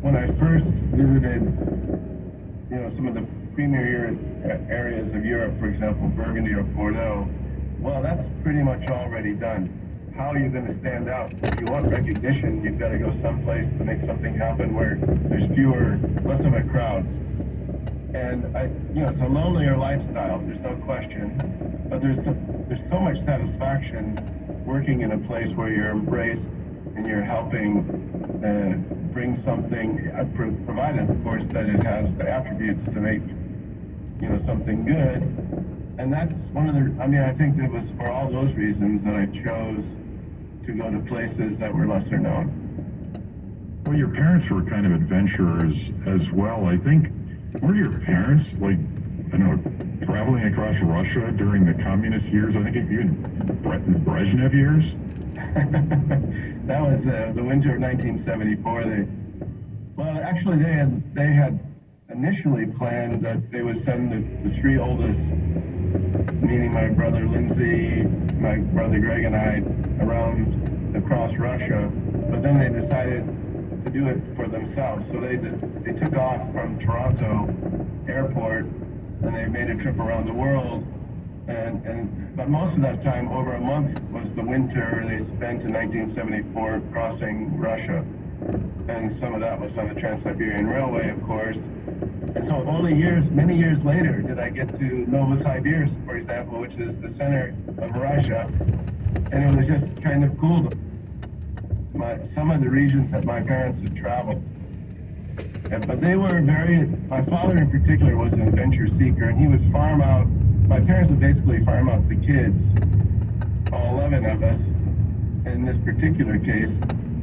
when I first visited, some of the premier areas of Europe, for example, Burgundy or Bordeaux, well, that's pretty much already done. How are you going to stand out? If you want recognition, you've got to go someplace to make something happen where there's less of a crowd. And it's a lonelier lifestyle, there's no question. But there's so much satisfaction working in a place where you're embraced and you're helping bring something, provided, of course, that it has the attributes to make, something good. And that's one of I think it was for all those reasons that I chose to go to places that were lesser known. Well, your parents were kind of adventurers as well. I think, were your parents, traveling across Russia during the communist years? I think even Brezhnev years? That was the winter of 1974. Actually, they had initially planned that they would send the three oldest, meaning my brother Lindsay, my brother Greg, and I, around across Russia. But then they decided to do it for themselves. So they took off from Toronto Airport and they made a trip around the world. But most of that time, over a month, was the winter they spent in 1974 crossing Russia. And some of that was on the Trans-Siberian Railway, of course. And so many years later, did I get to Novosibirsk, for example, which is the center of Russia. And it was just kind of cool. Some of the regions that my parents had traveled. But they were my father in particular was an adventure seeker, and he would farm out, my parents would basically farm out the kids, all 11 of us, in this particular case,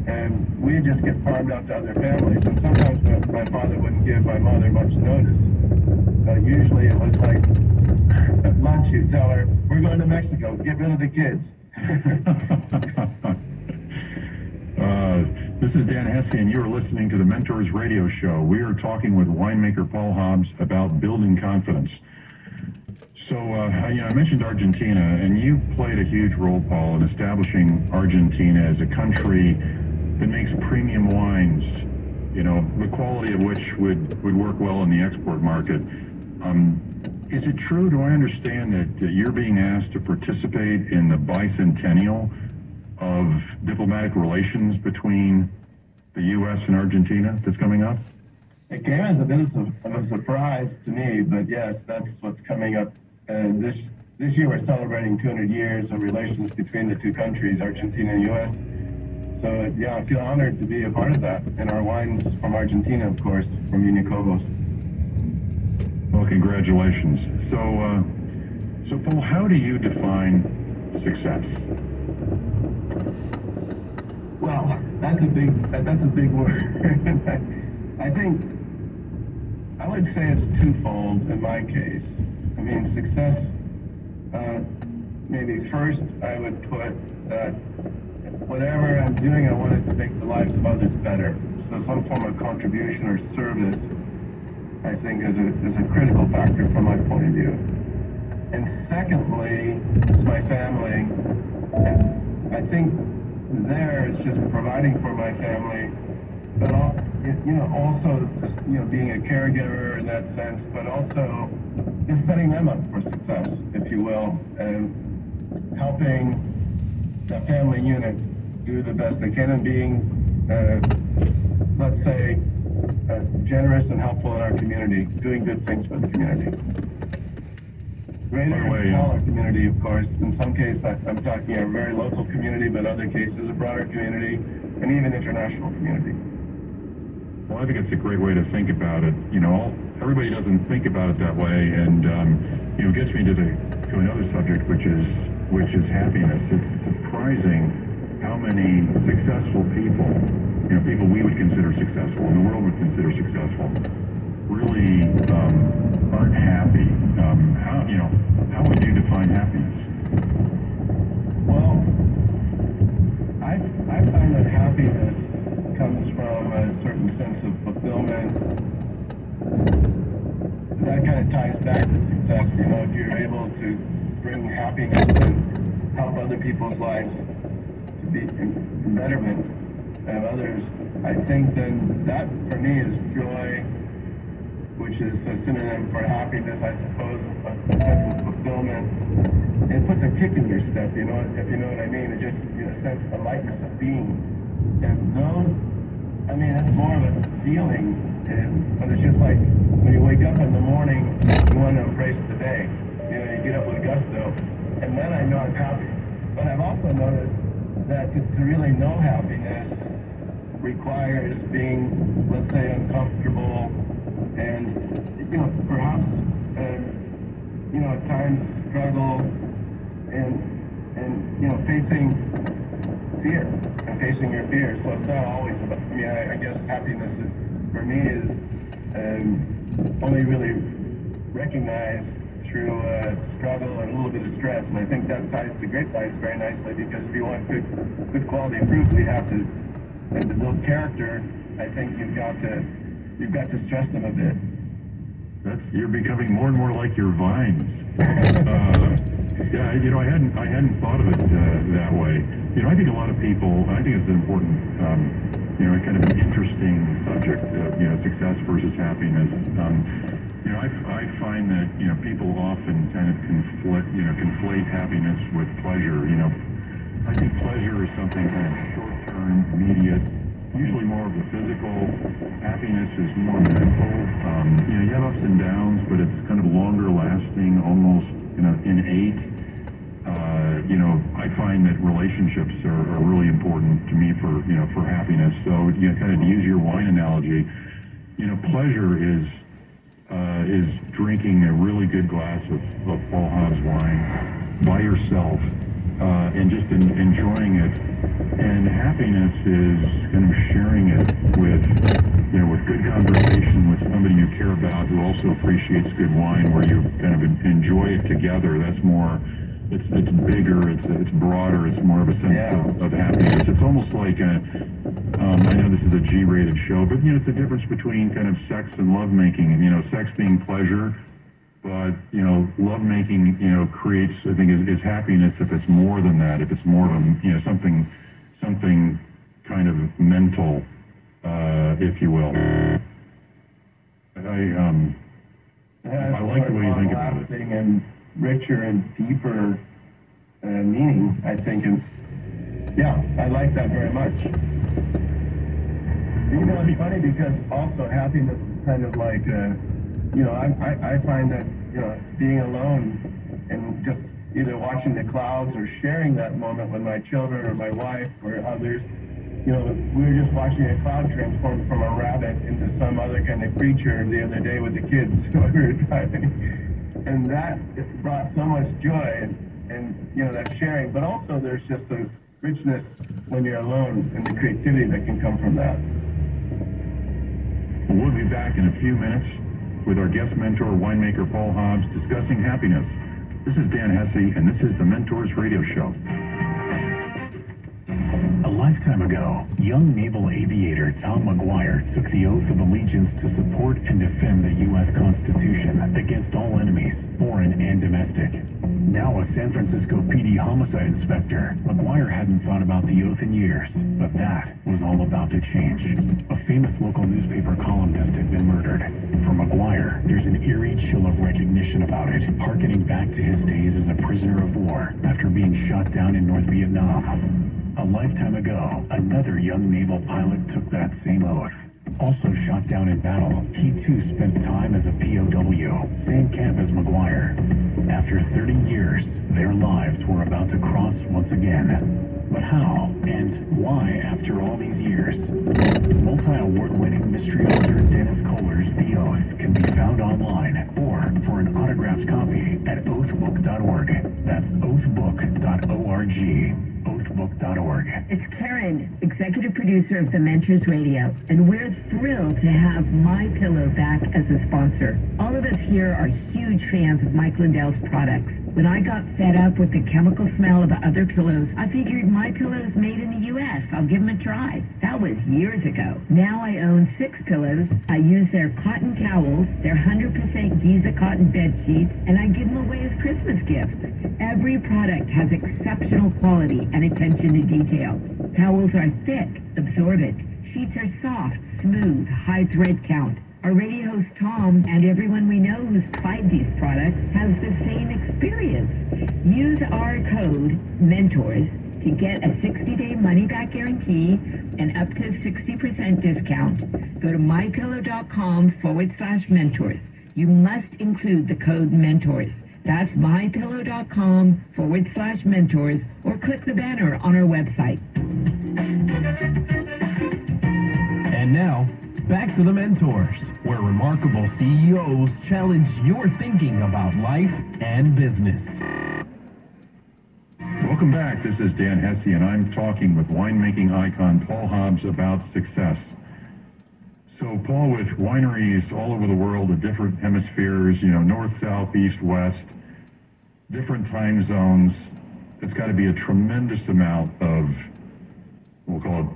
and we'd just get farmed out to other families. And sometimes my father wouldn't give my mother much notice. Usually it was like, at lunch you'd tell her, we're going to Mexico, get rid of the kids. This is Dan Hesse, and you're listening to the Mentors Radio Show. We are talking with winemaker Paul Hobbs about building confidence. So, I mentioned Argentina, and you played a huge role, Paul, in establishing Argentina as a country that makes premium wines, the quality of which would work well in the export market. Is it true, do I understand that you're being asked to participate in the bicentennial of diplomatic relations between the U.S. and Argentina that's coming up? It came as a bit of a surprise to me, but yes, that's what's coming up. This year we're celebrating 200 years of relations between the two countries, Argentina and U.S. So I feel honored to be a part of that. And our wines from Argentina, of course, from Unicobos. Well, congratulations. So Paul, how do you define success? Well, that's a big word. I think I would say it's twofold in my case. I mean, success, maybe first I would put that whatever I'm doing, I want it to make the lives of others better. So some form of contribution or service, I think, is a critical factor from my point of view. And secondly, it's my family. And I think there it's just providing for my family, but also being a caregiver in that sense, but also just setting them up for success, if you will, and helping the family unit do the best they can, and being, let's say, generous and helpful in our community, doing good things for the community. Greater and smaller community, of course. In some cases, I'm talking a very local community, but other cases, a broader community, and even international community. Well, I think it's a great way to think about it. Everybody doesn't think about it that way, and it gets me to another subject, which is happiness. It's surprising how many successful people, people we would consider successful, and the world would consider successful, really aren't happy. How would you define happiness? Well, I find that happiness comes from a certain sense of fulfillment. That kind of ties back to success. If you're able to bring happiness and help other people's lives to be in betterment, and others I think then that for me is joy, which is a synonym for happiness, I suppose, a sense of fulfillment. It puts a kick in your step, you know, if you know what I mean. It just, you know, a sense of lightness of being. And those, I mean, it's more of a feeling, but it's just like when you wake up in the morning, you want to embrace the day. You know, you get up with gusto, and then I know I'm happy. But I've also noticed that to really know happiness requires being, let's say, uncomfortable and, you know, perhaps, you know, at times struggle and you know, facing fear and facing your fears. So it's not always about, I mean, I guess happiness is, for me, is only really recognized through struggle and a little bit of stress. And I think that ties to great science very nicely, because if you want good quality fruit, we have to, and to build character, I think you've got to stress them a bit. You're becoming more and more like your vines. Yeah, you know, I hadn't thought of it that way. You know, I think a lot of people, I think it's an important, you know, kind of an interesting subject, you know, success versus happiness. You know, I find that, you know, people often kind of conflate happiness with pleasure. You know, I think pleasure is something kind of short-term, immediate, usually more of the physical. Happiness is more mental. You know, you have ups and downs, but it's kind of longer lasting, almost, you know, innate. You know, I find that relationships are really important to me for, you know, for happiness. So, you know, kind of to use your wine analogy, you know, pleasure is drinking a really good glass of Paul Hobbs wine by yourself, and just enjoying it. And happiness is kind of sharing it with, you know, with good conversation with somebody you care about who also appreciates good wine, where you kind of enjoy it together. That's more, it's bigger, it's broader, it's more of a sense of happiness. It's almost like I know this is a G-rated show, but, you know, it's the difference between kind of sex and lovemaking. And, you know, sex being pleasure, but, you know, lovemaking, you know, creates, I think, is happiness if it's more than that, if it's more of a, you know, something kind of mental, if you will. I like the way you think about it. And richer and deeper meaning, I think, and yeah, I like that very much. You know, it's funny because also happiness is kind of like, you know, I find that, you know, being alone and just either watching the clouds or sharing that moment with my children or my wife or others. You know, we were just watching a cloud transform from a rabbit into some other kind of creature the other day with the kids when we were driving. And that brought so much joy and you know, that sharing. But also there's just a richness when you're alone and the creativity that can come from that. We'll be back in a few minutes with our guest mentor, winemaker Paul Hobbs, discussing happiness. This is Dan Hesse, and this is the Mentors Radio Show. A lifetime ago, young naval aviator Tom McGuire took the oath of allegiance to support and defend the U.S. Constitution against all enemies, foreign and domestic. Now a San Francisco PD homicide inspector, McGuire hadn't thought about the oath in years, but that was all about to change. A famous local newspaper columnist had been murdered. For McGuire, there's an eerie chill of recognition about it, harkening back to his days as a prisoner of war after being shot down in North Vietnam. A lifetime ago, another young naval pilot took that same oath. Also shot down in battle, he too spent time as a POW, same camp as McGuire. After 30 years, their lives were about to cross once again. But how and why after all these years? Multi-award-winning mystery author Dennis Kohler's The Oath can be found online or for an autographed copy at oathbook.org. That's oathbook.org. oathbook.org. It's Karen, executive producer of the Mentors Radio, and we're thrilled to have My Pillow back as a sponsor. All of us here are huge fans of Mike Lindell's products. When I got fed up with the chemical smell of other pillows, I figured My Pillow is made in the U.S. I'll give them a try. That was years ago. Now I own 6 pillows. I use their cotton towels, their 100% Giza cotton bed sheets, and I give them away as Christmas gifts. Every product has exceptional quality and attention to detail. Towels are thick, absorbent, sheets are soft, smooth, high thread count. Our radio host Tom and everyone we know who's tried these products has the same experience. Use our code MENTORS to get a 60-day money-back guarantee and up to 60% discount. Go to mypillow.com/mentors. You must include the code MENTORS. That's mypillow.com/mentors, or click the banner on our website. And now, back to the Mentors, where remarkable CEOs challenge your thinking about life and business. Welcome back. This is Dan Hesse, and I'm talking with winemaking icon Paul Hobbs about success. So, Paul, with wineries all over the world, the different hemispheres, north, south, east, west, different time zones, it's got to be a tremendous amount of, we'll call it,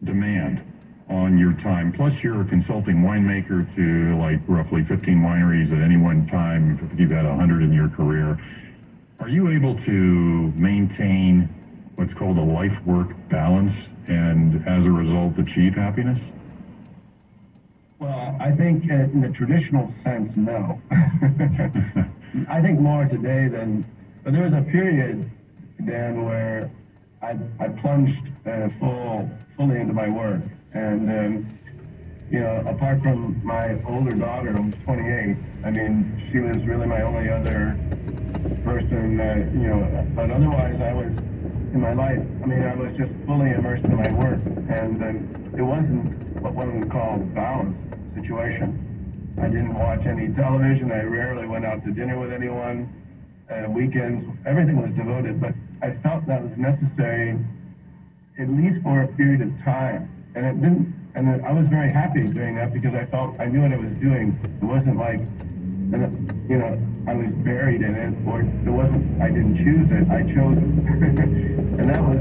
demand on your time. Plus, you're a consulting winemaker to like roughly 15 wineries at any one time. If you've had 100 in your career. Are you able to maintain what's called a life-work balance and, as a result, achieve happiness? Well, I think in the traditional sense, no. I think more today than, but there was a period, Dan, where I plunged fully into my work. And, apart from my older daughter, who's 28, I mean, she was really my only other person, but otherwise I was, in my life, I was just fully immersed in my work. And it wasn't what one would call a balanced situation. I didn't watch any television. I rarely went out to dinner with anyone. Weekends, everything was devoted, but I felt that was necessary, at least for a period of time. And it didn't, and I was very happy doing that because I felt I knew what I was doing. It wasn't like, I was buried in it, or it wasn't, I didn't choose it, I chose it. And that was,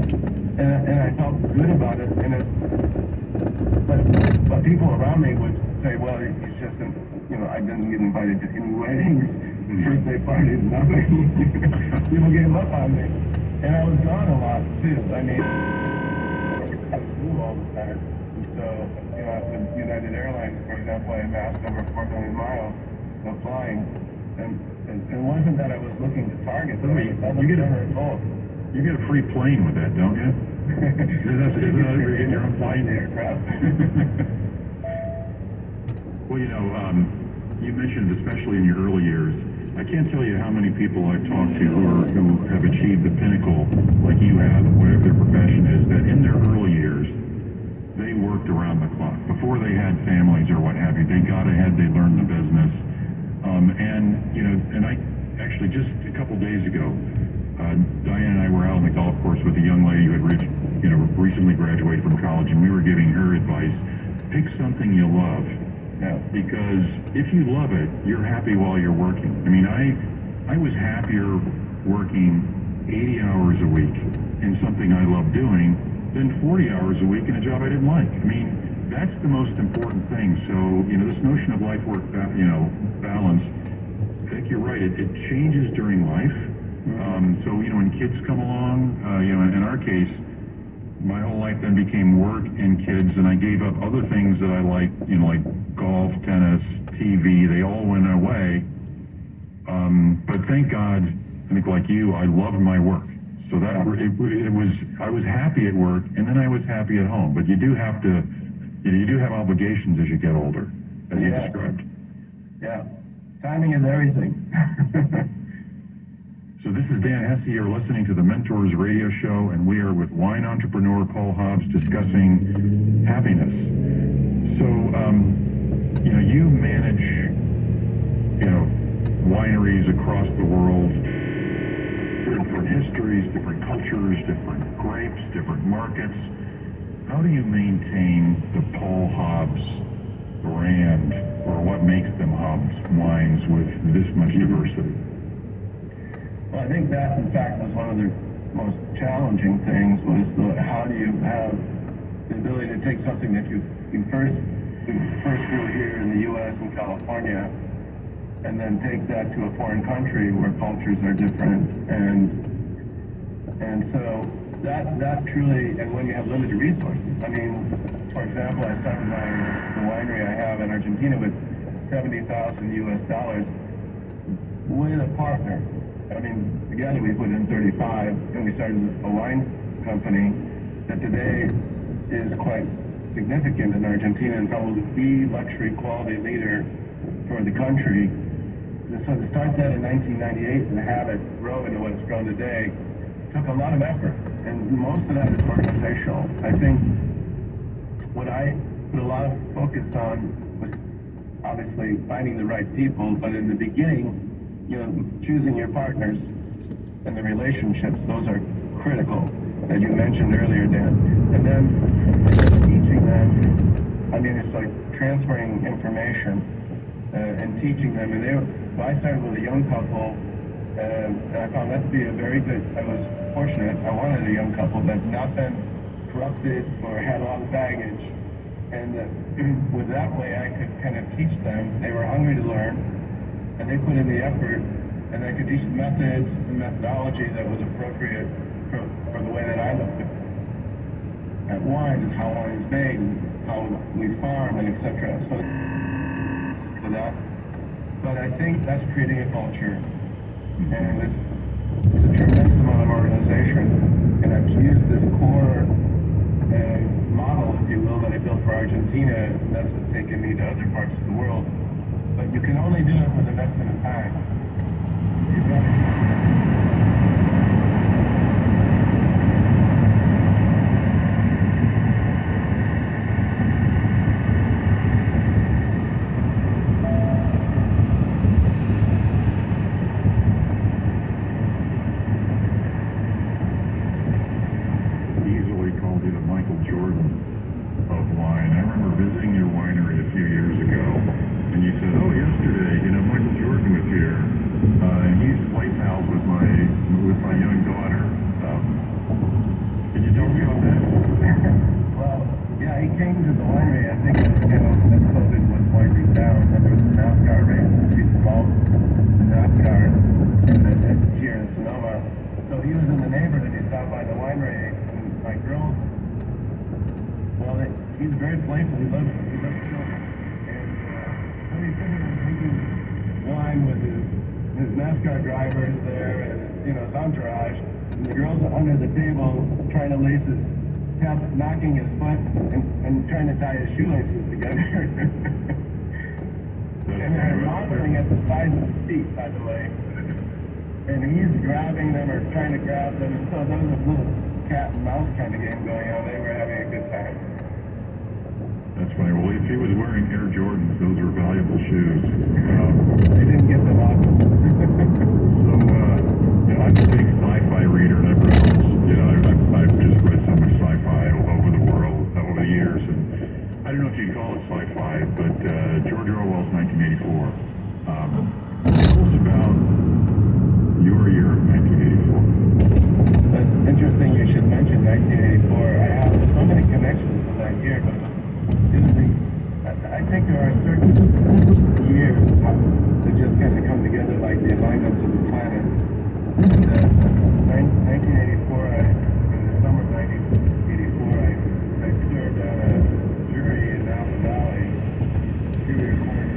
and I felt good about it. And but people around me would say, well, it's just, I didn't get invited to any weddings, birthday parties, nothing. People gave up on me. And I was gone a lot, too. I flew all the time. And so, with United Airlines, for example, I amassed over 4 million miles of flying. And it wasn't that I was looking to target. You get a free plane with that, don't you? Isn't that where you get your own plane? Aircraft. Well, you mentioned, especially in your early years, I can't tell you how many people I've talked to who have achieved the pinnacle like you have, whatever their profession is, that in their early years, they worked around the clock. Before they had families or what have you, they got ahead, they learned the business. And I actually, just a couple days ago, Diane and I were out on the golf course with a young lady who had recently graduated from college, and we were giving her advice, pick something you love. Yeah. Because if you love it, you're happy while you're working. I was happier working 80 hours a week in something I love doing than 40 hours a week in a job I didn't like. That's the most important thing. So, this notion of life-work, balance, I think you're right. It changes during life. So, when kids come along, in our case, my whole life then became work and kids, and I gave up other things that I liked, like golf, tennis, TV. They all went away. But thank God, I think like you, I loved my work. So that I was happy at work, and then I was happy at home. But you do have obligations as you get older, as you described. Yeah, timing is everything. So this is Dan Hesse. You're listening to the Mentors Radio Show, and we are with wine entrepreneur Paul Hobbs discussing happiness. So, you manage, wineries across the world, different histories, different cultures, different grapes, different markets. How do you maintain the Paul Hobbs brand, or what makes them Hobbs wines with this much diversity? Well, I think that, in fact, was one of the most challenging things, was how do you have the ability to take something that you first grew here in the U.S. and California, and then take that to a foreign country where cultures are different, and so that truly, and when you have limited resources, for example, I started the winery I have in Argentina with $70,000 US with a partner. I mean, together we put in 35, and we started a wine company that today is quite significant in Argentina and probably the luxury quality leader for the country. So to start that in 1998 and have it grow into what it's grown today took a lot of effort, and most of that is organizational. I think what I put a lot of focus on was obviously finding the right people, but in the beginning, choosing your partners and the relationships, those are critical, as you mentioned earlier, Dan. And then teaching them, I mean, it's like transferring information and teaching them. And so I started with a young couple, and I found that to be a very good, I was fortunate, I wanted a young couple that's not been corrupted or had a lot of baggage. And with that way, I could kind of teach them. They were hungry to learn, and they put in the effort, and I could teach methods and methodology that was appropriate for the way that I looked at wine, and how wine is made, and how we farm, and etc. So for that, but I think that's creating a culture, and it's a tremendous amount of organization, and I've used this core model, if you will, that I built for Argentina, and that's what's taken me to other parts of the world. But you can only do it with investment of time. You've got to easily called you the Michael Jordan of wine. I remember visiting your winery a few years ago, and you said, "Oh, yesterday, Michael Jordan was here, and he's play pals with my young daughter." Can you tell me about that? Well, yeah, he came to the winery. I think it was, that COVID was winding down, and there was a NASCAR race. She's involved in NASCAR here in Sonoma. So he was in the neighborhood, and he stopped by the winery, and my girls, well, he's very playful. He loves children. And so he's sitting there drinking wine with his NASCAR drivers there, and his entourage. And the girls are under the table trying to lace his, knocking his foot and trying to tie his shoelaces together. And they're marveling at the size of his feet, by the way. And he's grabbing them or trying to grab them. And so there was a little cat and mouse kind of game going on. They were having a good time. That's funny. Well, if he was wearing Air Jordans, those are valuable shoes. They didn't get them off. So, I'm a big sci-fi reader, and I've just read so much sci-fi all over the world over the years, and I don't know if you'd call it sci-fi, but George Orwell's 1984. Tell us about your year of 1984. That's interesting you should mention 1984. I have so many connections to that year, but I think there are certain years that just kind of come together like the alignments of the planet. And 1984, in the summer of 1984, I served on a jury in Napa Valley, Superior Court